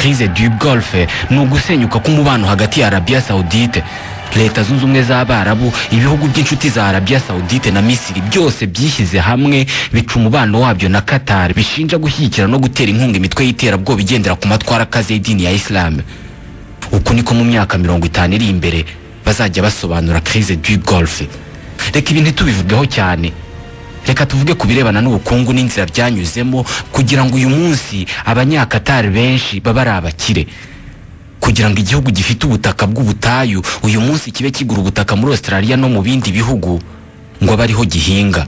crise du Golfe no gusenyuka k'umubano hagati ya Arabia Saudite, Leta Zunze Ubumwe z'Abarabu, ibihugu by'inshuti za Arabia Saudite na Misiri byose byishyize hamwe bica umubano wabyo na Qatar, bishinja gushyigikira no gutera inkunga imitwe y'iterabwoba igendera ku matwara akaze y'idini ya Islam. Uko niko mu myaka 50 iri imbere bazajya basobanura crise du Golfe. Reka ibintu tubivugeho cyane. Reka tuvuge ku birebana n'ubukungu n'inzira byanyuzemo kugira ngo uyu munsi abanyakatari benshi baba ari abakire, kugira ngo igihugu gifite ubutaka bw'ubutayu uyu munsi kibe kigura ubutaka muri Australia no mu bindi bihugu ngo bariho gihinga.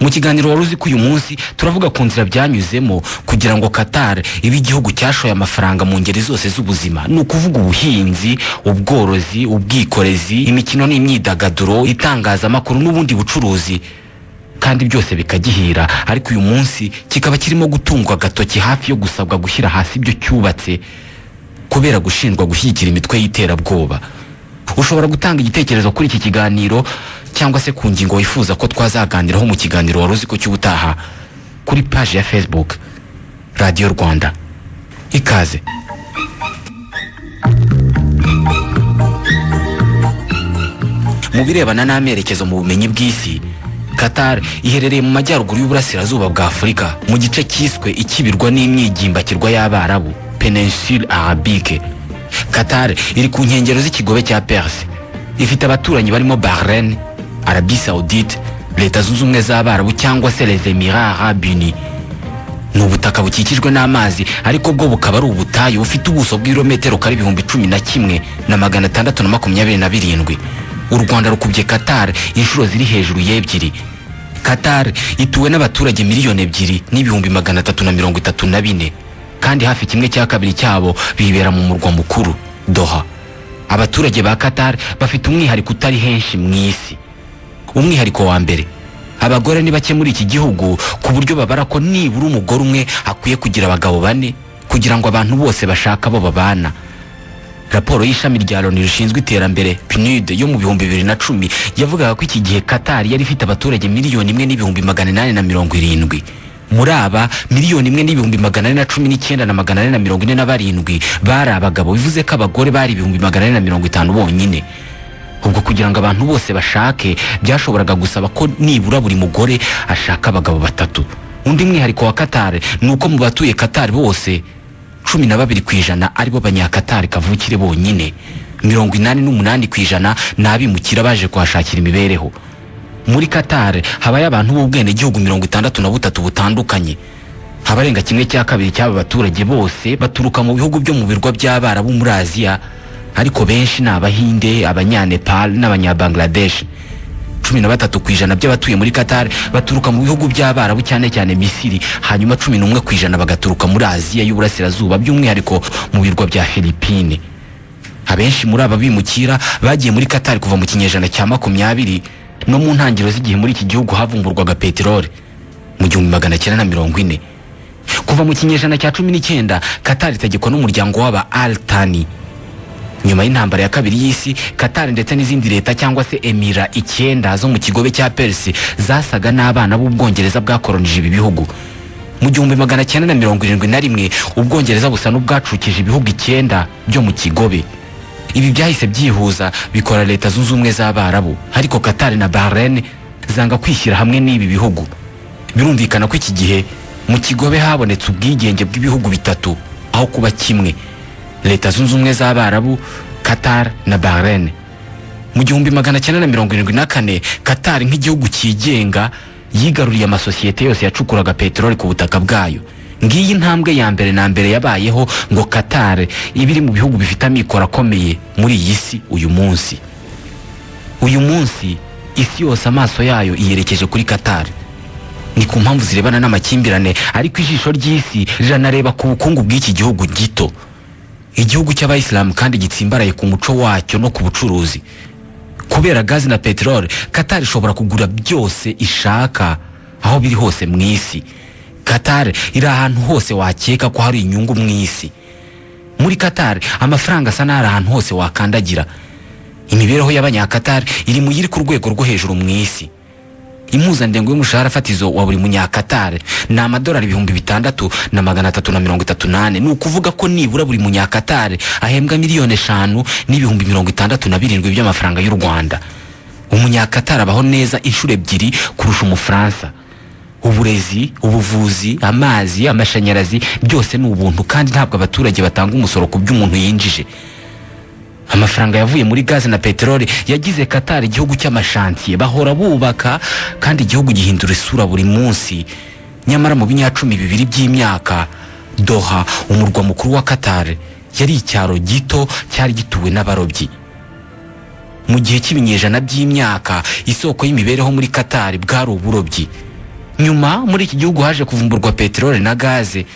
Mu kiganiro Waruziko uyu munsi turavuga ku nzira byanyuzemo kugira ngo Qatar ibe igihugu cyashoye amafaranga mu ngeri zose z'ubuzima, ni ukuvuga ubuhinzi, ubworozi, ubwikorezi, imikino n'imyidagaduro, itangazamakuru n'ubundi bucuruzi, kandi byose bikagihira. Ariko uyu munsi kikaba kirimo gutungwa agatoki hafi yo gusabwa gushyira hasi ibyo cyubatse kubera gushinjwa gushyigikira imitwe y'iterabwoba. Ushobora gutanga igitekerezo kuri iki kiganiro cyangwa se ku ngingo wifuza ko twazaganiraho mu kiganiro Waruziko cy'ubutaha kuri page ya Facebook Radio Rwanda. Ikaze. Mu birebana n'amerekezo mu bumenyi bw'isi, Qatar iherereye mu majyaruguru y'uburasirazuba bwa Afurika mu gice cyiswe ikibirwa n'imyigimbakirwa y'Abarabu, Péninsule Arabique. Qatar iri ku nkengero z'ikigobe cya Perse, ifite abaturanyi barimo Bahrain, Arabie Saoudite, Leta Zunze Ubumwe z'Abarabu cyangwa se les Émirats Arabes Unis. Ni ubutaka bukikijwe n'amazi ariko bwo bukaba ari ubutayu bufite ubuso bw'ibirometero kari 11,627. U Rwanda rukubye Qatar inshuro ziri hejuru y'ebyiri. Qatar ituwe n'abaturage miliyoni 2,334 kandi hafi kimwe cya kabiri cyabo bibera mu murwa mukuru Doha. Abaturage ba Qatar bafite umwihariko utari henshi mu isi. Umwihariko wa mbere, abagore ni bake muri iki gihugu ku buryo babara ko nibura umugore umwe akwiye kugira abagabo 4 kugira ngo abantu bose bashaka bo babana. Raporo y'ishami rya Loni rishinzwe iterambere PNUD yo mu 2010 yavugaga ko iki gihe Qatar yari ifite abaturage miliyoni 1,870. Muri aba miliyoni 1,819,447 bari abagabo, bivuze ko abagore bari 1,450 bonyine. Ubwo kugira ngo abantu bose bashake byashoboraga gusaba ko nibura buri mugore ashaka abagabo 3. Undi mwihariko wa Qatar nuko mu batuye Qatar bose 12% aribo banyakatari kavukire bonyine, 88% n'abimukira baje kuhashakira imibereho. Muri Qatar habaye abantu b'ubwene gihugu 63 butandukanye. Habarenga kimwe cya kabiri cy'aba baturage bose baturuka mu bihugu byo mu birwa by'Abarabu muri Aziya, ariko benshi ni Abahinde, Abanyanepal n'Abanyabangladesh. 13% by'abatuye muri Qatar baturuka mu bihugu by'Abarabu cyane cyane Misiri, hanyuma 11% bagaturuka muri Aziya y'uburasirazuba by'umwihariko mu birwa bya Philippines. Abenshi muri aba bimukira bagiye muri Qatar kuva mu kinyejana cya 20 no mu ntangiriro z'igihe muri iki gihugu havumburwaga peteroli mu 1940. Kuva mu kinyejana cya 19 Qatar itegekwa n'umuryango w'aba Al Thani. Nyuma y'intambara ya kabiri y'isi, Qatar ndetse n'izindi leta cyangwa se Emira 9 zo mu kigobe cya Perse zasaga n'abana b'Ubwongereza bwakoronije ibi bihugu. Mu 1971 Ubwongereza busa n'ubwacukije ibihugu 9 byo mu kigobe. Ibi byahise byihuza bikora Leta Zunze Ubumwe z'Abarabu, ariko Qatar na Bahrain zanga kwishyira hamwe n'ibi bihugu. Birumvikana ko iki gihe mu kigobe habonetse ubwigenge bw'ibihugu 3 aho kuba kimwe, Leta Zunze Ubumwe z'Abarabu, Qatar na Bahrain. Mu 1974 Qatar nk'igihugu cyigenga yigaruriye amasosiyete yose yacukuraga peteroli ku butaka bwayo. Ngiyi ntambwe ya mbere na mbere yabayeho ngo Qatar ibiri mu bihugu bifite amikoro akomeye muri iyi si uyu munsi. Uyu munsi isi yose amaso yayo iyerekeje kuri Qatar. Ni ku mpamvu zirebana n'amakimbirane, ariko ijisho ry'isi riranareba ku bukungu bw'iki gihugu gito. Igihugu cy'Abayisilamu kandi gitsimbaraye ku muco wacyo no ku bucuruzi. Kubera gazi na peteroli, Qatar ishobora kugura byose ishaka aho biri hose mu isi. Qatar iri ahantu hose wakeka ko hari inyungu mu isi. Muri Qatar amafaranga asa n'ari ahantu hose wakandagira. Imibereho y'abanyakatar iri mu yiri ku rwego rwo hejuru mu isi. impuzandengo y'umushahara fatizo wa buri munyakatare ni amadolari 6,338. ni ukuvuga ko nibura buri munyakatare ahembwa miliyoni 5,67 by'amafaranga y'u Rwanda. Umunyakatare abaho neza inshuro ebyiri kurusha umufaransa. Uburezi, ubuvuzi, amazi, amashanyarazi byose ni ubuntu kandi ntabwo abaturage batanga umusoro ku by'umuntu yinjije. Amafaranga yavuye muri gaze na peteroli yagize Qatar igihugu cy'amashantiye, bahora bubaka kandi igihugu gihindura isura buri munsi. Nyamara mu binyacumi bibiri by'imyaka, Doha, umurwa mukuru wa Qatar, yari icyaro gito cyari gituwe n'abarobyi. Mu gihe cy'ibinyejana by'imyaka, isoko y'imibereho muri Qatar bwari uburobyi. Nyuma muri iki gihugu haje kuvumburwa peteroli na gaze,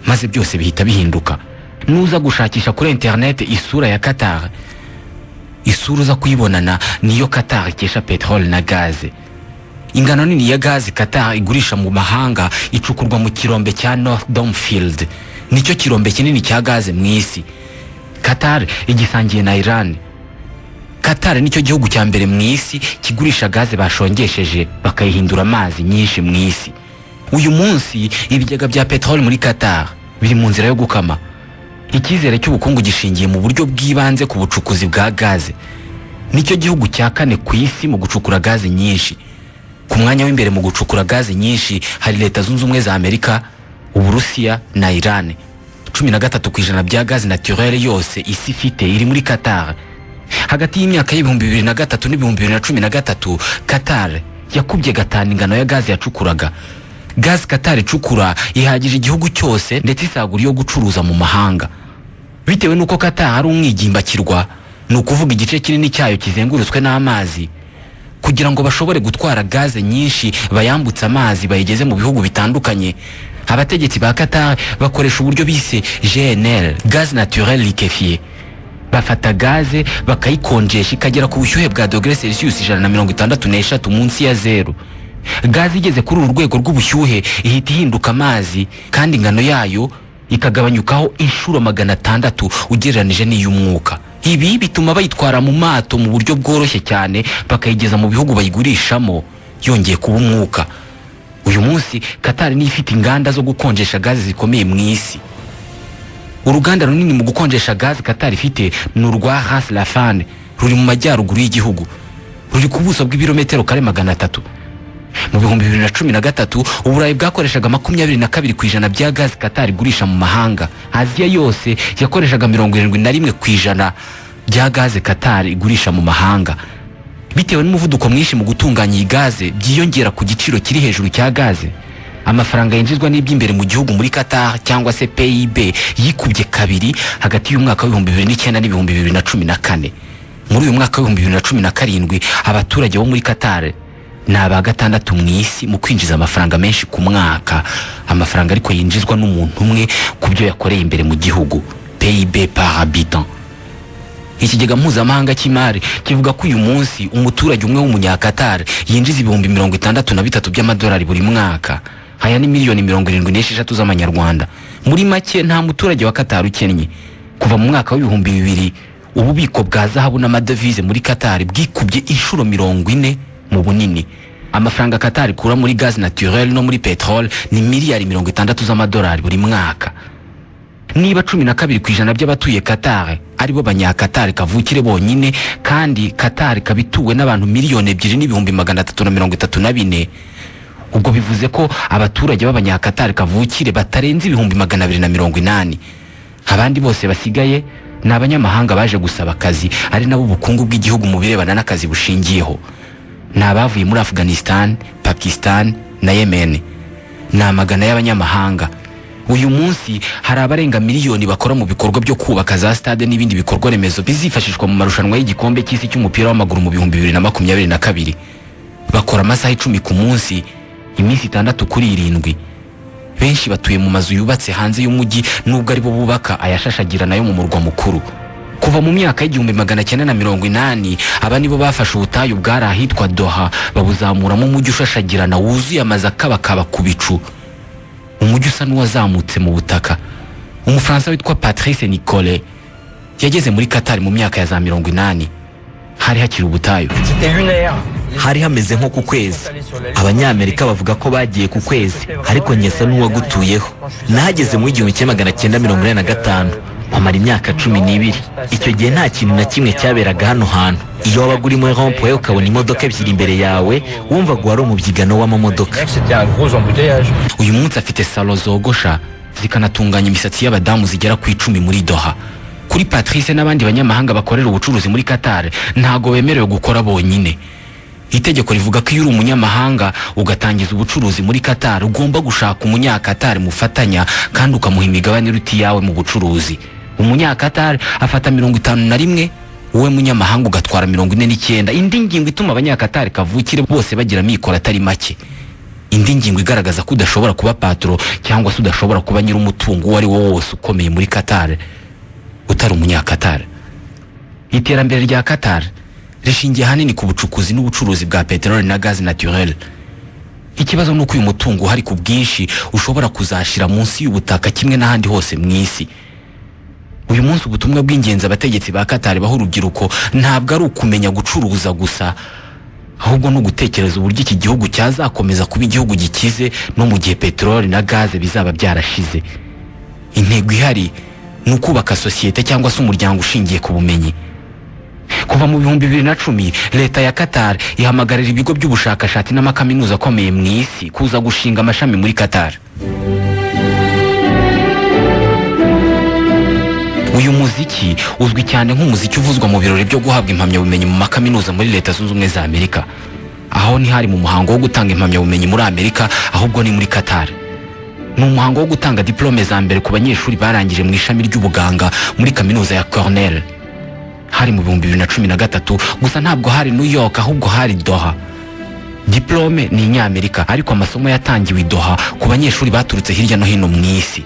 maze byose bihita bihinduka. Nuza gushakisha kuri internet isura ya Qatar, isura uza kuyibonana niyo Qatar ikesha peteroli na gaze. Ingano nini ya gaze Qatar igurisha mu mahanga icukurwa mu kirombe cya North Dome Field, nicyo kirombe kinini cya gaze mu isi. Qatar igisangiye na Iran. Qatar nicyo gihugu cya mbere mu isi kigurisha gaze bashongesheje bakayihindura amazi nyinshi mu isi. Uyu munsi ibigega bya peteroli muri Qatar biri mu nzira yo gukama. Icyizere cy'ubukungu gishingiye mu buryo bw'ibanze ku bucukuzi bwa gaze. Nicyo gihugu cya kane ku isi mu gucukura gaze nyinshi. Ku mwanya w'imbere mu gucukura gaze nyinshi hari Leta Zunze Ubumwe za Amerika, Uburusiya na Iran. 13% bya gaze naturelle yose isi ifite iri muri Qatar. Hagati y'imyaka y'2003 n'2013, Qatar yakubye gatanu ingano ya gaze yacukuraga. Gaze Qatar icukura ihagije igihugu cyose ndetse isagura yo gucuruza mu mahanga. Bitewe nuko Qatar ari umwigimbakirwa, ni ukuvuga igice kinini cyayo kizengurutswe n'amazi. Kugira ngo bashobore gutwara gaze nyinshi bayambutsa amazi bayigeze mu bihugu bitandukanye, abategetsi ba Qatar bakoresha uburyo bise GNL, gaz naturel liquéfié. Bafata gaze bakayikonjesha ikagera ku bushyuhe bwa dogere Celsius 163 munsi ya zero. Gaze igeze kuri uru rwego rw'ubushyuhe ihita ihinduka amazi kandi ingano yayo ikagabanyukaho inshuro 600 ugereranije n'iy'umwuka. Ibi bituma bayitwara mu mato mu buryo bworoshye cyane bakayigeza mu bihugu bayigurishamo yongeye kuba umwuka. Uyu munsi Qatar ni ifite inganda zo gukonjesha gaze zikomeye mu isi. Uruganda runini mu gukonjesha gaze Qatar ifite ni urwa Ras Laffan, ruri mu majyaruguru y'igihugu, ruri ku buso bw'ibirometero kare 300. Mu 2013 Uburayi bwakoreshaga 22% bya gaze Qatar igurisha mu mahanga. Aziya yose yakoreshaga 71% bya gaze Qatar igurisha mu mahanga. Bitewe n'umuvuduko mwinshi mu gutunganya iyi gaze byiyongera ku giciro kiri hejuru cya gaze, amafaranga yinjizwa n'iby'imbere mu gihugu muri Qatar cyangwa se PIB yikubye kabiri hagati y'umwaka wa 2009 na 2014. Muri uyu mwaka wa 2017 abaturage bo muri Qatar ni aba gatandatu mu isi mu kwinjiza amafaranga menshi ku mwaka. Amafaranga ariko yinjizwa n'umuntu umwe ku byo yakoreye imbere mu gihugu, PIB par habitant. Ikigega mpuzamahanga cy'imari kivuga ko uyu munsi umuturage umwe w'umunyakatar yinjiza ibihumbi 63 by'amadolari buri mwaka. Haya ni miliyoni 76 z'amanyarwanda. Muri make nta muturage wa Qatar ukennye. Kuva mu mwaka wa 2000 ububiko bwa zahabu n'amadevize muri Qatar bwikubye inshuro 40 mu bunini. Amafaranga Qatar ikura muri gaz naturel no muri petrol ni miliyari 60 z'amadolari buri mwaka. Niba 12% by'abatuye Qatar aribo banyakatar kavukire bonyine kandi Qatar kabituwe n'abantu miliyoni 2,334, ubwo bivuze ko abaturage b'abanyakatar kavukire batarenze 280. Abandi bose basigaye ni abanyamahanga baje gusaba akazi, ari nabo ubukungu bw'igihugu mu birebana n'akazi bushingiyeho. Ni abavuye muri Afghanistan, Pakistan na Yemen. Ni amagana y'abanyamahanga. Uyu munsi hari abarenga miliyoni bakora mu bikorwa byo kubaka za stade n'ibindi bikorwa remezo bizifashishwa mu marushanwa y'igikombe cy'isi cy'umupira w'amaguru mu 2022. Bakora amasaha 10 ku munsi, iminsi 6 kuri 7. Benshi batuye mu mazu yubatse hanze y'umujyi nubwo ari bo bubaka ayashashagira nayo mu murwa mukuru. Kuva mu myaka y'1980 aba nibo bafashe ubutayu bwari ahitwa Doha babuzamuramo umujyi ushashagirana wuzuye amazi akabakaba ku bicu. Umujyi usa n'uwazamutse mu butaka. Umufaransa witwa Patrice Nicolet yageze muri Qatar mu myaka ya za 80. Hari hakiri ubutayu. C'était lunaire. hari hameze nko ku kwezi. Abanyamerika bavuga ko bagiye ku kwezi, ariko nyesa n'uwagutuyeho. Nahageze mu 1985, mpamara imyaka 12. Icyo gihe nta kintu na kimwe cyaberaga hano hantu. Iyo wabaga uri muri rond-point ukabona imodoka ebyiri imbere yawe, wumvaga wari umubyigano w'amamodoka. Uyu munsi afite salo zogosha zikanatunganya imisatsi y'abadamu zigera ku 10 muri Doha. Kuri Patrice n'abandi banyamahanga bakorera ubucuruzi muri Qatar ntago bemerewe gukora bonyine. Itegeko rivuga ko iyo uri umunyamahanga ugatangiza ubucuruzi muri Qatar ugomba gushaka umunyakatar mufatanya kandi ukamuha imigabane iruti yawe mu bucuruzi. Umunyakatar afata 51, wowe munyamahanga ugatwara 49. Indi ngingo ituma abanyakatar kavukire bose bagira mikoro atari make. Indi ngingo igaragaza ko udashobora kuba patro cyangwa se udashobora kuba nyiri umutungo wari wo wose ukomeye muri Qatar utari umunyakatar. Iterambere rya Qatar rishingiye hanini ku bucukuzi n'ubucuruzi bwa peteroli na gaz naturel. Ikibazo nuko uyu mutungo hari ku bwinshi ushobora kuzashira munsi y'ubutaka kimwe n'ahandi hose mu isi. Uyu munsi ubutumwa bw'ingenzi abategetsi ba Qatar baho urubyiruko ntabwo ari ukumenya gucuruza gusa, ahubwo no gutekereza uburyo iki gihugu cyazakomeza kuba igihugu gikize no mu gihe peteroli na gaz bizaba byarashize. Intego ihari ni ukubaka sosiyete cyangwa se umuryango ushingiye ku bumenyi. Kuva mu 2010 leta ya Qatar ihamagarira ibigo by'ubushakashatsi n'amakaminuza akomeye mu isi kuza gushinga amashami muri Qatar. Uyu muziki uzwi cyane nk'umuziki uvuzwa mu birori byo guhabwa impamyabumenyi mu makaminuza muri Leta Zunze Ubumwe za Amerika. Aho ni hari mu muhango wo gutanga impamyabumenyi muri Amerika, ahubwo ni muri Qatar. Ni umuhango wo gutanga diplome za mbere ku banyeshuri barangije mu ishami ry'ubuganga muri kaminuza ya Cornell. Hari mu 2013, gusa ntabwo hari New York ahubwo hari Doha. Diplome ni inyamerika, ariko amasomo yatangiwe i Doha ku banyeshuri baturutse hirya no hino mu isi.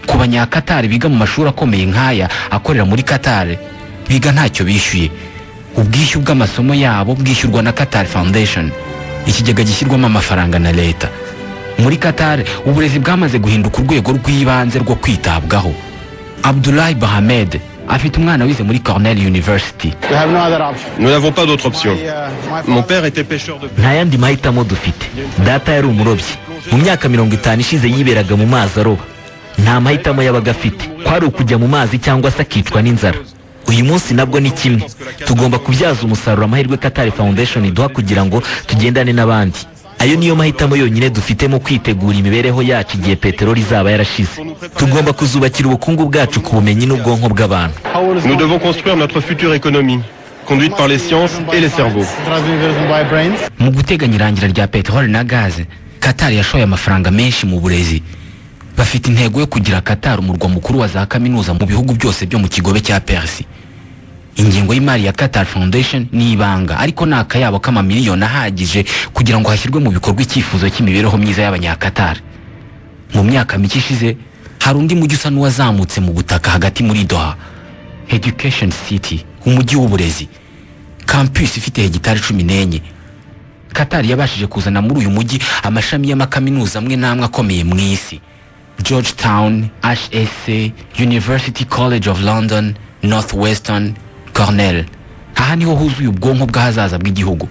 Ku banyakatar biga mu mashuri akomeye nk'aya akorera muri Qatar, biga ntacyo bishyuye. Ubwishyu bw'amasomo yabo bwishyurwa na Qatar Foundation, ikigega gishyirwamo amafaranga na leta. Muri Qatar uburezi bwamaze guhinduka urwego rw'ibanze rwo kwitabwaho. Abdullah Bahamed afite umwana wize muri Cornell University. Nous n'avons pas d'autre option. Mon père était pêcheur de... Nta yandi mahitamo dufite. Data yari umurobyi. Mu myaka 50 ishize yiberaga mu mazi aroba. Nta mahitamo yabaga afite, kwari ukujya mu mazi cyangwa se akicwa n'inzara. Uyu munsi nabwo ni kimwe. Tugomba kubyaza umusaruro amahirwe Qatar Foundation iduha kugira ngo tugendane n'abandi. Ayo niyo mahitamo yonyine dufite mu kwitegura imibereho yacu igihe peteroli izaba yarashize. Tugomba kuzubakira ubukungu bwacu ku bumenyi n'ubwonko bw'abantu. Nous devons construire notre future économie, conduite par les sciences et les cerveaux. Mu guteganya irangira rya peteroli na gaz, Qatar yashoye amafaranga menshi mu burezi. Bafite intego yo kugira Qatar umurwa mukuru wa za kaminuza mu bihugu byose byo mu kigobe cya Persi. Ingingo y'imari ya Qatar Foundation ni ibanga, ariko nakayabo kama miliyoni ahagije kugira ngo hashyirwe mu bikorwa icyifuzo cy'imibereho myiza y'abanyakatar. Mu myaka mike ishize hari undi mujyi usa n'uwazamutse mu butaka hagati muri Doha, Education City, umujyi w'uburezi. Campus ifite hegitari 14. Qatar yabashije kuzana muri uyu mujyi amashami y'amakaminuza amwe n'amwe akomeye mu isi. Georgetown, HSC, University College of London, Northwestern, Cornell. Aha niho huzuye ubwonko bw'ahazaza bw'igihugu.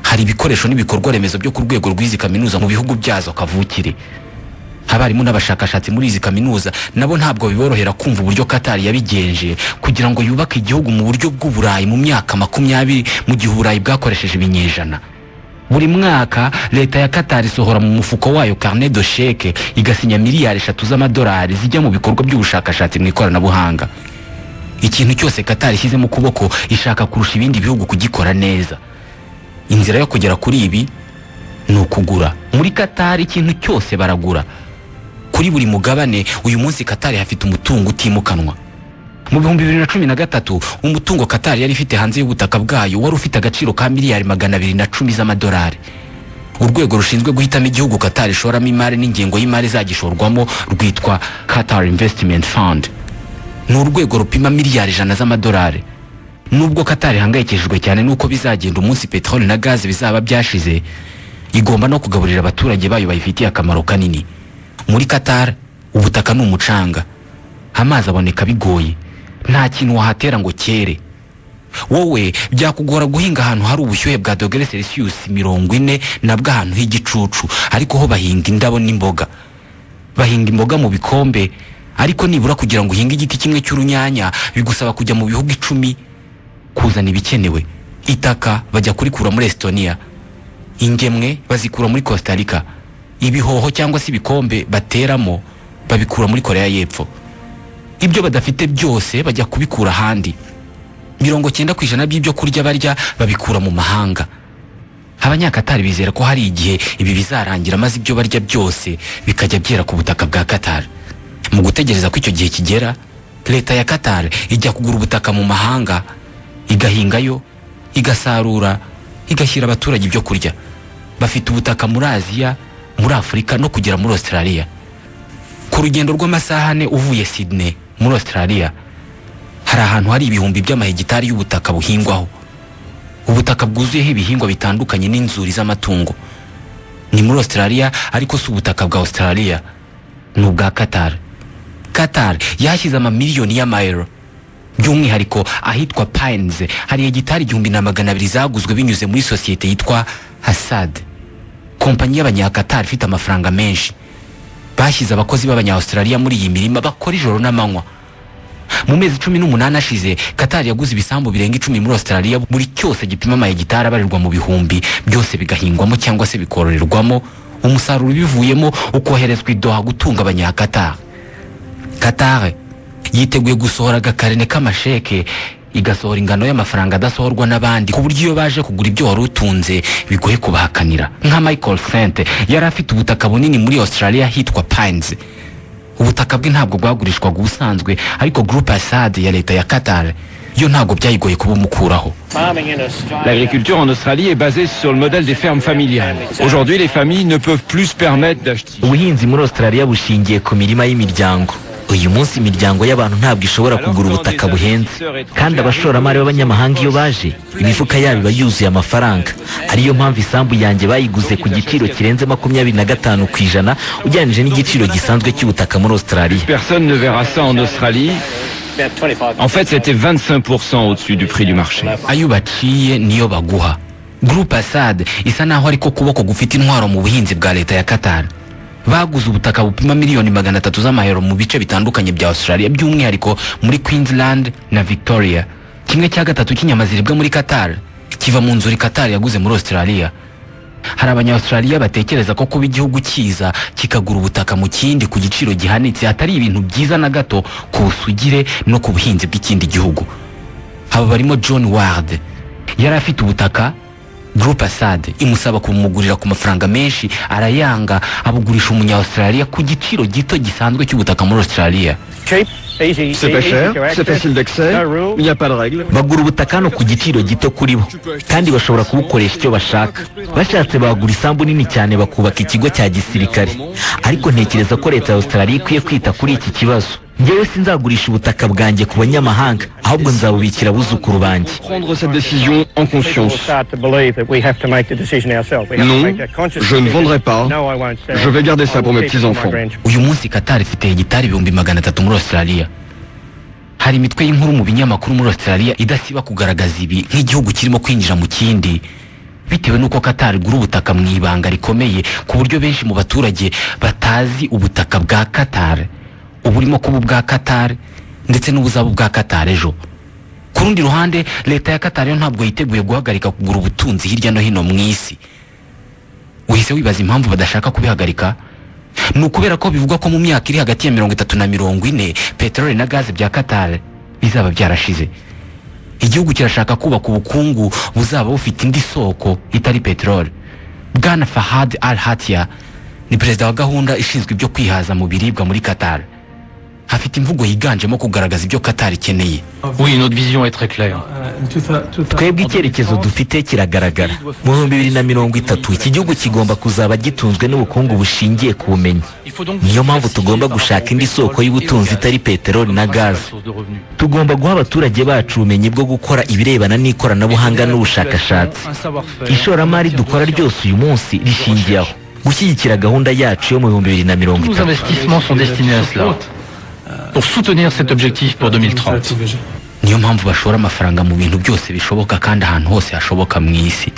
Hari ibikoresho n'ibikorwa remezo byo ku rwego rw'izi kaminuza mu bihugu byazo kavukire. Abarimu n'abashakashatsi muri izi kaminuza nabo ntabwo biborohera kumva uburyo Qatar yabigenje kugira ngo yubake igihugu mu buryo bw'uburayi mu myaka 20 mu gihe uburayi bwakoresheje ibinyejana. Buri mwaka leta ya Qatar isohora mu mufuko wayo carnet de chèque igasinya miliyari 3 z'amadolari zijya mu bikorwa by'ubushakashatsi mu ikoranabuhanga. Ikintu cyose Qatar ishyize mu kuboko ishaka kurusha ibindi bihugu kugikora neza. Inzira yo kugera kuri ibi ni ukugura. Muri Qatar ikintu cyose baragura. Kuri buri mugabane uyu munsi Qatar hafite umutungo utimukanwa. Mu 2013 umutungo Qatar yari ifite hanze y'ubutaka bwayo wari ufite agaciro ka miliyari 210 z'amadolari. Urwego rushinzwe guhitamo igihugu Qatar ishoramo imari n'ingengo y'imari zagishorwamo rwitwa Qatar Investment Fund. Ni urwego rupima miliyari 100 z'amadolari. Nubwo Qatar ihangayikishijwe cyane nuko bizagenda umunsi petroli na gaz bizaba byashize, igomba no kugaburira abaturage bayo bayifitiye akamaro kanini. Muri Qatar ubutaka n'umucanga, amazi aboneka bigoye, nta kintu wahatera ngo cyere. wowe byakugora guhinga ahantu hari ubushyuhe bwa dogere Celsius 40 nabwo ahantu h'igicucu, ariko ho bahinga indabo n'imboga. Bahinga imboga mu bikombe, ariko nibura kugira ngo uhinge igiti kimwe cy'urunyanya bigusaba kujya mu bihugu 10 kuzana ibikenewe. Itaka bajya kurikura muri Estonia, ingemwe bazikura muri Costa Rica, ibihoho cyangwa se ibikombe bateramo babikura muri Korea y'Epfo. Ibyo badafite byose bajya kubikura ahandi. 90% by'ibyo kurya barya babikura mu mahanga. Abanyakatari bizera ko hari igihe ibi bizarangira maze ibyo barya byose bikajya byera ku butaka bwa Qatar. Mu gutegereza ko icyo gihe kigera, leta ya Qatar ijya kugura ubutaka mu mahanga, igahingayo, igasarura, igashyira abaturage ibyo kurya. Bafite ubutaka muri Aziya, muri Afurika no kugera muri Australia. Ku rugendo rw'amasaha 4 uvuye Sydney muri Australia, hari ahantu hari ibihumbi by'amahegitari y'ubutaka buhingwaho. Ubutaka bwuzuyeho ibihingwa bitandukanye n'inzuri z'amatungo. Ni muri Australia, ariko si ubutaka bwa Australia, ni ubwa Qatar. Qatar yashyize amamiliyoni y'amayero. By'umwihariko ahitwa Pines hari hegitari 1200 zaguzwe binyuze muri sosiyete yitwa Hasad, kompanyi y'abanyakatar ifite amafaranga menshi. Bashyize abakozi b'abanya-Australia muri iyi mirima bakora ijoro n'amanywa. Mu mezi 18 ashize, Qatar yaguze ibisambu birenga 10 muri Australia, buri cyose gipima amahegitari abarirwa mu bihumbi, byose bigahingwamo cyangwa se bikororerwamo. Umusaruro bivuyemo ukoherezwa i Doha gutunga abanyakatar. Qatar yiteguye gusohora agakarine k'amasheke, igasohora ingano y'amafaranga adasohorwa n'abandi, ku buryo iyo baje kugura ibyo wari utunze bigoye kubahakanira. Nka Michael Fent yari afite ubutaka bunini muri Australia hitwa Pines. Ubutaka bwe ntabwo bwagurishwaga ubusanzwe, ariko Group Assad ya leta ya Qatar yo ntabwo byayigoye kubumukuraho. L'agriculture en Australie est basée sur le modèle des fermes familiales. Aujourd'hui, les familles ne peuvent plus se permettre d'acheter. Ubuhinzi muri Australia bushingiye ku mirima y'imiryango. Uyu munsi imiryango y'abantu ntabwo ishobora kugura ubutaka buhenze, kandi abashoramari b'abanyamahanga iyo baje, imifuka yabo iba yuzuye amafaranga. Ariyo mpamvu isambu yanjye bayiguze ku giciro kirenze 25% ugereranije n'igiciro gisanzwe cy'ubutaka muri Australia. Personne ne verra ça en Australie. En fait, c'était 25% au-dessus du prix du marché. Ayo baciye niyo baguha. Group Assad isa naho ariko kuboko gufite intwaro mu buhinzi bwa leta ya Qatar. Baguze ubutaka bupima miliyoni 300 z'amahero mu bice bitandukanye bya Australia, by'umwihariko muri Queensland na Victoria. 1/3 cy'inyama ziribwa muri Qatar kiva mu nzuri Qatar yaguze muri Australia. Hari abanya-Australia batekereza ko kuba igihugu cyiza kikagura ubutaka mu kindi ku giciro gihanitse atari ibintu byiza na gato ku busugire no ku buhinzi bw'ikindi gihugu. Aba barimo John Ward, yari afite ubutaka, Group Assad imusaba kumugurira ku mafaranga menshi, arayanga, abugurisha umunya-Australia ku giciro gito gisanzwe cy'ubutaka muri Australia. C'est pas cher, c'est facile d'accès, il n'y a pas de règles. Bagura ubutaka no ku giciro gito kuri bo, kandi bashobora kubukoresha icyo bashaka. Bashatse bagura isambu nini cyane bakubaka ikigo cya gisirikare. Ariko ntekereza ko leta ya Australia ikwiye kwita kuri iki kibazo. Njyewe sinzagurisha ubutaka bwanjye ku banyamahanga, ahubwo nzabubikira abuzukuru banjye. Prendre cette décision en conscience. Non, je ne vendrai pas. Je vais garder ça pour mes petits-enfants. Uyu munsi Qatar ifite hegitari 300 muri Australia. Hari imitwe y'inkuru mu binyamakuru muri Australia idasiba kugaragaza ibi nk'igihugu kirimo kwinjira mu kindi, bitewe nuko Qatar igura ubutaka mu ibanga rikomeye, ku buryo benshi mu baturage batazi ubutaka bwa Qatar, uburimo kuba bwa Qatar ndetse n'ubuzabu bwa Qatar ejo. Ku rundi ruhande, leta ya Qatar yo ntabwo yiteguye guhagarika kugura ubutunzi hirya no hino mu isi. Uhise wibaza impamvu badashaka kubihagarika? Ni ukubera ko bivugwa ko mu myaka iri hagati ya 30 na 40 peteroli na gaze bya Qatar bizaba byarashize. Igihugu kirashaka kubaka ubukungu buzaba bufite indi soko itari peteroli. Bwana Fahad Al-Hatia ni perezida wa gahunda ishinzwe ibyo kwihaza mu biribwa muri Qatar. Hafite imvugo yiganjemo kugaragaza ibyo Qatar ikeneye. Oui, notre vision est très claire. Twebwe icyerekezo dufite kiragaragara. Mu 2030 iki gihugu kigomba kuzaba gitunzwe n'ubukungu bushingiye ku bumenyi. Niyo mpamvu tugomba gushaka indi soko y'ubutunzi itari peteroli na gaze. Tugomba guha abaturage bacu ubumenyi bwo gukora ibirebana n'ikoranabuhanga n'ubushakashatsi. Ishoramari dukora ryose uyu munsi rishingiye aho, gushyigikira gahunda yacu yo mu 2030. Nos investissements sont destinés à cela, pour soutenir cet objectif pour 2030. niyo mpamvu bashora amafaranga mu bintu byose bishoboka kandi ahantu hose hashoboka mu isi.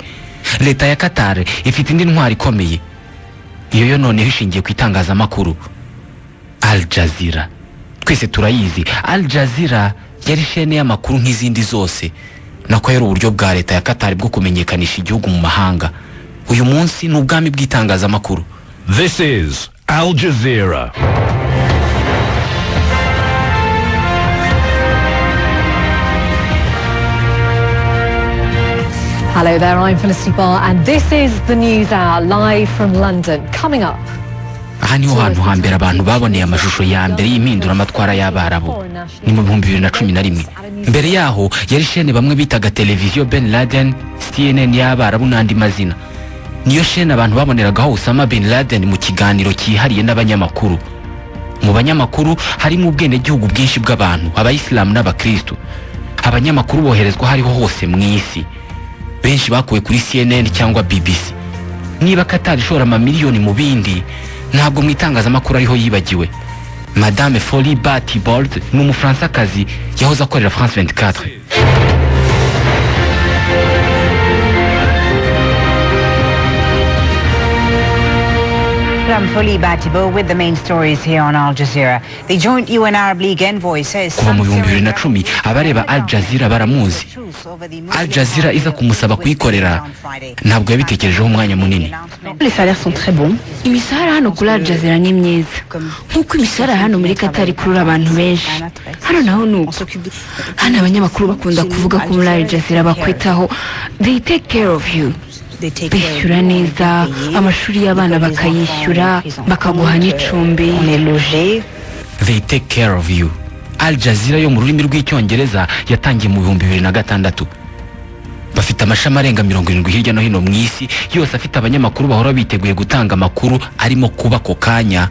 Leta ya Qatar ifite indi ntwari ikomeye, iyo yo noneho ishingiye ku itangazamakuru, Al Jazeera. Twese turayizi, Al Jazeera yari shene y'amakuru nk'izindi zose, nako yari uburyo bwa leta ya Qatar bwo kumenyekanisha igihugu mu mahanga. Uyu munsi ni ubwami bw'itangazamakuru. This is Al Jazeera. Hello there, I'm Felicity Barr and this is the News Hour live from London. Coming up. Aha niho hantu hambere abantu baboneye amashusho ya mbere y'impinduramatwara y'Abarabu ni mu 2011. Mbere yaho yari shene bamwe bitaga televiziyo Ben Laden, CNN y'Abarabu n'andi mazina. Niyo shene abantu baboneragaho Osama bin Laden mu kiganiro cyihariye n'abanyamakuru. Mu banyamakuru harimo ubwenegihugu bwinshi bw'abantu, abayisilamu n'abakristo. Abanyamakuru boherezwa hariho hose mu isi. Benshi bakuwe kuri CNN cyangwa BBC. Niba Qatar ishora amamiliyoni mu bindi, ntabwo mu itangazamakuru ariho yibagiwe. Madame Folie Batibold ni umufransakazi yahoze akorera France 24. I'm Folie Batibo with the main stories here on Al Jazeera. The joint UN Arab League envoy says kuva mu 2010 abareba Al Jazeera baramuzi. Al Jazeera iza kumusaba kuyikorera ntabwo yabitekerejeho umwanya munini. Les salaires sont très bons. Imisara hano kuri Al Jazeera ni myiza. Nkuko imisara hano muri Qatar ikurura abantu benshi. Hano naho nuko. Hano abanyamakuru bakunda kuvuga ko muri Al Jazeera bakwitaho. They take care of you. Bishyura neza, amashuri y'abana bakayishyura, bakaguha n'icumbi. They take care of you. Al Jazeera yo mu rurimi rw'icyongereza yatangiye mu 2006. Bafite amashami arenga 70 hirya no hino mu isi, yose afite abanyamakuru bahora biteguye gutanga amakuru arimo kuba ko kanya.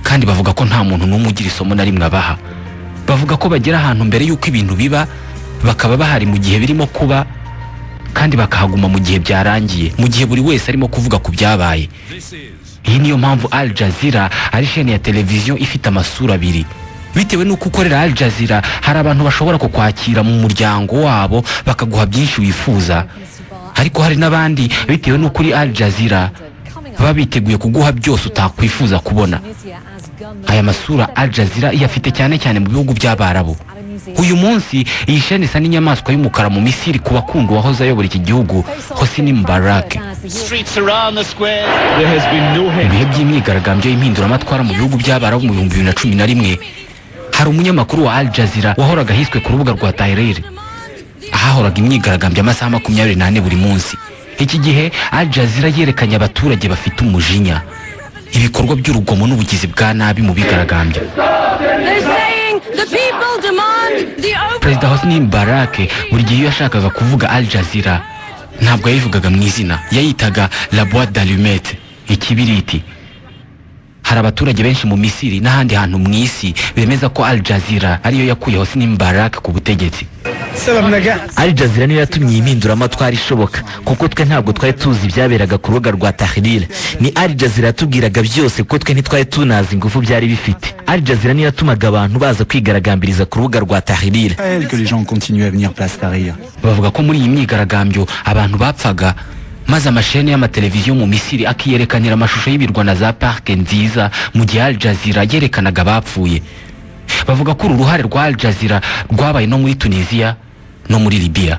Kandi bavuga ko nta muntu n'umwe ugira isomo na rimwe abaha. Bavuga ko bagera ahantu mbere y'uko ibintu biba, bakaba bahari mu gihe birimo kuba, kandi bakahaguma mu gihe byarangiye, mu gihe buri wese arimo kuvuga ku byabaye. Iyi niyo mpamvu Al Jazeera ari shene ya televiziyo ifite amasura abiri. Bitewe n'uko ukorera Al Jazeera, hari abantu bashobora kukwakira mu muryango wabo bakaguha byinshi wifuza, ariko hari n'abandi bitewe n'uko uri Al Jazeera baba biteguye kuguha byose utakwifuza kubona. Aya masura Al Jazeera iyafite cyane cyane mu bihugu by'Abarabu. Uyu munsi iyi shene isa n'inyamaswa y'umukara mu Misiri ku bakunda wahoze ayobora iki gihugu Hosni Mubarak. Ibihe by'imyigaragambyo y'impinduramatwara mu bihugu by'Abarabu mu 2011 hari umunyamakuru wa Al Jazeera wahoraga hiswe ku rubuga rwa Tahrir. Ahahoraga imyigaragambyo amasaha 24 buri munsi. Iki gihe Al Jazeera yerekanye abaturage bafite umujinya, ibikorwa by'urugomo n'ubugizi bwa nabi mu bigaragambyo. Perezida Hosni Mubarak buri gihe yashakaga kuvuga Al Jazeera ntabwo yayivugaga mu izina, yayitaga la boîte d'allumettes, ikibiriti. Hari abaturage benshi mu Misiri n'ahandi hantu mu isi bemeza ko Al Jazeera ariyo yakuye Hosni Mubarak ku butegetsi. Al Jazeera niyo yatumye impinduramatwara ishoboka, kuko twe ntabwo twari tuzi ibyaberaga ku rubuga rwa Tahrir. Ni Al Jazeera yatubwiraga byose ko twe ntitwari tunazi ingufu byari bifite. Al Jazeera niyo yatumaga abantu baza kwigaragambiriza ku rubuga rwa Tahrir. Bavuga ko muri iyi myigaragambyo abantu bapfaga, maze amashene y'amateleviziyo mu Misiri akiyerekanira amashusho y'ibirwa na za parke nziza, mu gihe Al Jazeera yerekanaga bapfuye. Bavuga ko uruhare rwa Al Jazeera rwabaye no muri Tunisia no muri Libya.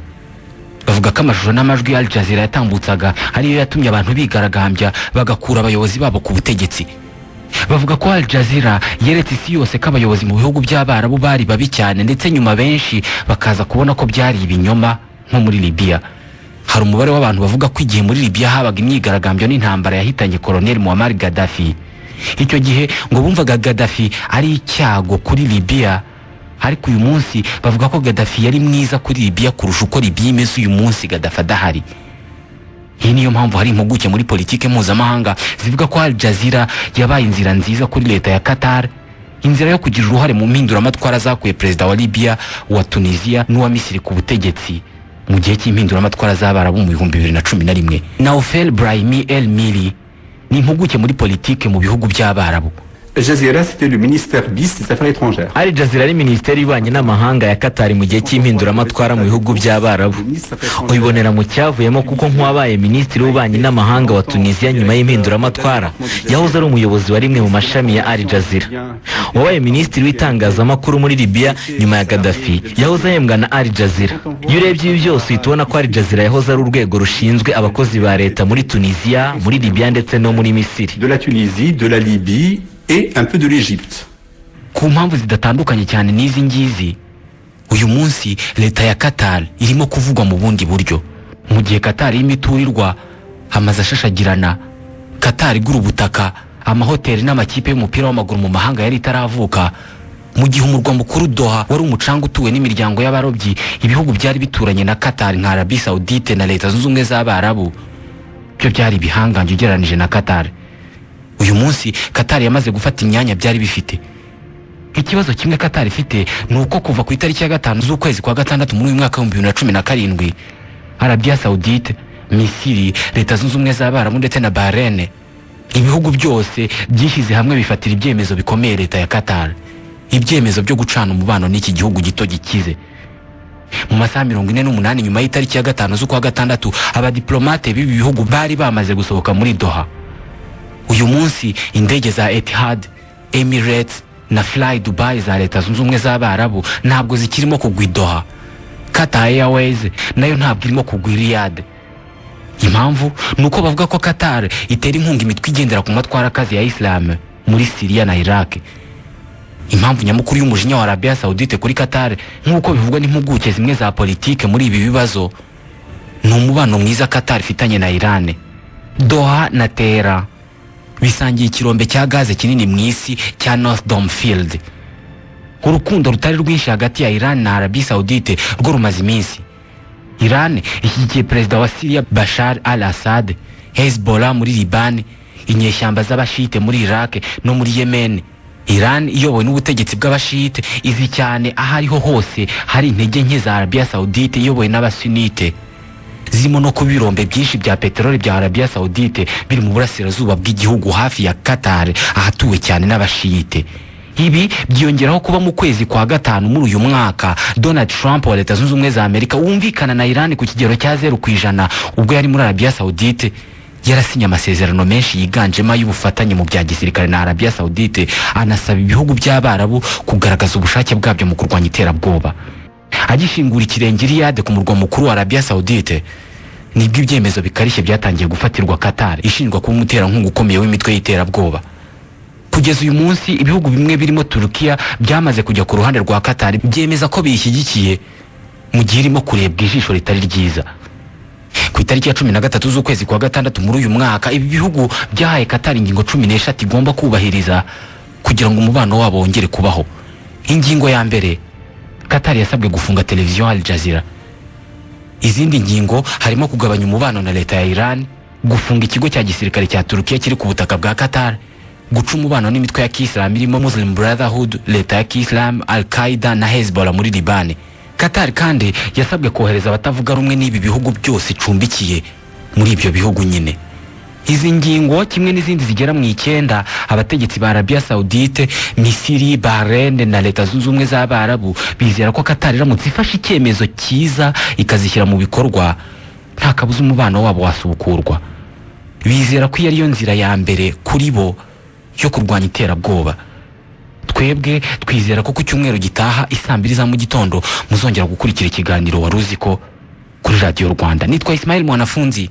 Bavuga ko amashusho n'amajwi Al Jazeera yatambutsaga ariyo yatumye abantu bigaragambya bagakura abayobozi babo ku butegetsi. Bavuga ko Al Jazeera yeretse isi yose ko abayobozi mu bihugu by'Abarabu bari babi cyane, ndetse nyuma benshi bakaza kubona ko byari ibinyoma nko muri Libya. Hari umubare w'abantu bavuga ko igihe muri Libya habaga imyigaragambyo n'intambara yahitanye Colonel Muammar Gaddafi, icyo gihe ngo bumvaga Gaddafi ari icyago kuri Libya, ariko uyu munsi bavuga ko Gaddafi yari mwiza kuri Libya kurusha uko Libya imeze uyu munsi Gaddafi adahari. Iyi niyo mpamvu hari impuguke muri politike mpuzamahanga zivuga ko Al Jazeera yabaye inzira nziza kuri leta ya Qatar, inzira yo kugira uruhare mu mpinduramatwara zakuye perezida wa Libya, wa Tunisia n'uwa Misiri ku butegetsi mu gihe cy'impinduramatwara z'Abarabu mu 2011. Naufel Brahimi El Mili ni impuguke muri politike mu bihugu by'Abarabu. Jazeera, c'était le ministère bis des Affaires étrangères. Al Jazeera ari minisiteri y'ububanyi n'amahanga ya Qatar mu gihe cy'impinduramatwara mu bihugu by'Abarabu. Ubibonera mu cyavuyemo kuko nk'uwabaye minisitiri w'ububanyi n'amahanga wa Tunisia nyuma y'impinduramatwara yahoze ari umuyobozi wa rimwe mu mashami ya Al Jazeera. Uwabaye minisitiri w'itangazamakuru muri Libya nyuma ya Gaddafi yahoze ahembwa na Al Jazeera. Iyo urebye ibi byose uhita ubona ko Al Jazeera yahoze ari urwego rushinzwe abakozi ba leta muri Tunisia, muri Libya ndetse no muri Misiri. De la Tunisie, de la Libye et un peu de l'Égypte. Ku mpamvu zidatandukanye cyane n'izi ngizi, uyu munsi leta ya Qatar irimo kuvugwa mu bundi buryo. Mu gihe Qatar y'imiturirwa, amazu ashashagirana, Qatar igura ubutaka, amahoteli n'amakipe y'umupira w'amaguru mu mahanga yari itaravuka, mu gihe umurwa mukuru Doha wari umucanga utuwe n'imiryango y'abarobyi, ibihugu byari bituranye na Qatar nka Arabie Saoudite na Leta Zunze Ubumwe z'Abarabu byo byari ibihangange ugereranije na Qatar. Uyu munsi Qatar yamaze gufata imyanya byari bifite. Ikibazo kimwe Qatar ifite ni uko kuva ku itariki ya 5 z'ukwezi kwa gatandatu muri uyu mwaka wa 2017 Arabia Saoudite, Misiri, Leta Zunze Ubumwe z'Abarabu ndetse na Bahrain, ibihugu byose byishyize hamwe bifatira ibyemezo bikomeye leta ya Qatar, ibyemezo byo gucana umubano n'iki gihugu gito gikize. Mu masaha 48 nyuma y'itariki ya 5 z'ukwa gatandatu abadiplomate b'ibi bihugu bari bamaze gusohoka muri Doha. Uyu munsi indege za Etihad, Emirates na Fly Dubai za Leta Zunze Ubumwe z'Abarabu ntabwo zikirimo kugwa i Doha. Qatar Airways nayo ntabwo irimo kugwa i Riyadh. Impamvu nuko bavuga ko Qatar itera inkunga imitwe igendera ku matwara akazi ya Islam muri Syria na Iraq. Impamvu nyamukuru y'umujinya wa Arabia Saoudite kuri Qatar nk'uko bivugwa n'impuguke zimwe za politike muri ibi bibazo ni umubano mwiza Qatar ifitanye na Iran. Doha na Tehran bisangiye ikirombe cya gaze kinini mu isi cya North Dome Field. Urukundo rutari rwinshi hagati ya Iran na Arabia Saoudite rwo rumaze iminsi. Iran ishyigikiye perezida wa Syria Bashar al-Assad, Hezbollah muri Liban, inyeshyamba z'abashite muri Iraq no muri Yemen. Iran iyobowe n'ubutegetsi bw'abashite izi cyane ahariho hose hari intege nke za Arabia Saoudite iyobowe n'abasunite. Zirimo no kubirombe byinshi bya peteroli bya Arabia Saoudite biri mu burasirazuba bw'igihugu hafi ya Qatar ahatuwe cyane n'abashite. Ibi byongeraho kuba mu kwezi kwa 5 muri uyu mwaka Donald Trump wa Leta Zunze Ubumwe za Amerika wumvikana na Iran ku kigero cya 0% ubwo yari muri Arabia Saoudite, yarasinye amasezerano menshi yiganjemo y'ubufatanye mu bya gisirikare na Arabia Saoudite, anasaba ibihugu by'Abarabu kugaragaza ubushake bwabyo mu kurwanya iterabwoba. Agishingura ikirenge Riyadh ku murwa mukuru wa Arabia Saoudite, nibwo ibyemezo bikarishye byatangiye gufatirwa Qatar ishinjwa kuba umuterankunga ukomeye w'imitwe y'iterabwoba. Kugeza uyu munsi ibihugu bimwe birimo Turkiya byamaze kujya ku ruhande rwa Qatar byemeza ko biyishyigikiye mu gihe irimo kurebwa ijisho ritari ryiza. Ku itariki ya 13 z'ukwezi kwa gatandatu muri uyu mwaka ibi bihugu byahaye Qatar ingingo 16 igomba kubahiriza kugira ngo umubano wabo wongere kubaho. Ingingo ya mbere, Qatar yasabwe gufunga televiziyo Al Jazeera. Izindi ngingo harimo kugabanya umubano na leta ya Iran, gufunga ikigo cya gisirikare cya Turkiya kiri ku butaka bwa Qatar, guca umubano n'imitwe ya Kiislamu irimo Muslim Brotherhood, leta ya Kiislamu, Al-Qaeda na Hezbollah muri Liban. Qatar kandi yasabwe kohereza abatavuga rumwe n'ibi bihugu byose icumbikiye muri ibyo bihugu nyine. Izi ngingo kimwe n'izindi zigera mu 9 abategetsi ba Arabia Saoudite, Misiri, Bahrain na Leta Zunze Ubumwe z'Abarabu bizera ko Qatar iramutse ifashe icyemezo cyiza ikazishyira mu bikorwa nta kabuza umubano wabo wasubukurwa. Bizera ko iyo nzira ya mbere kuri bo yo kurwanya iterabwoba. Twebwe twizera ko ku cyumweru gitaha isaa 2 za mu gitondo muzongera gukurikira ikiganiro Waruziko kuri Radio Rwanda. Nitwa Ismael Mwanafunzi.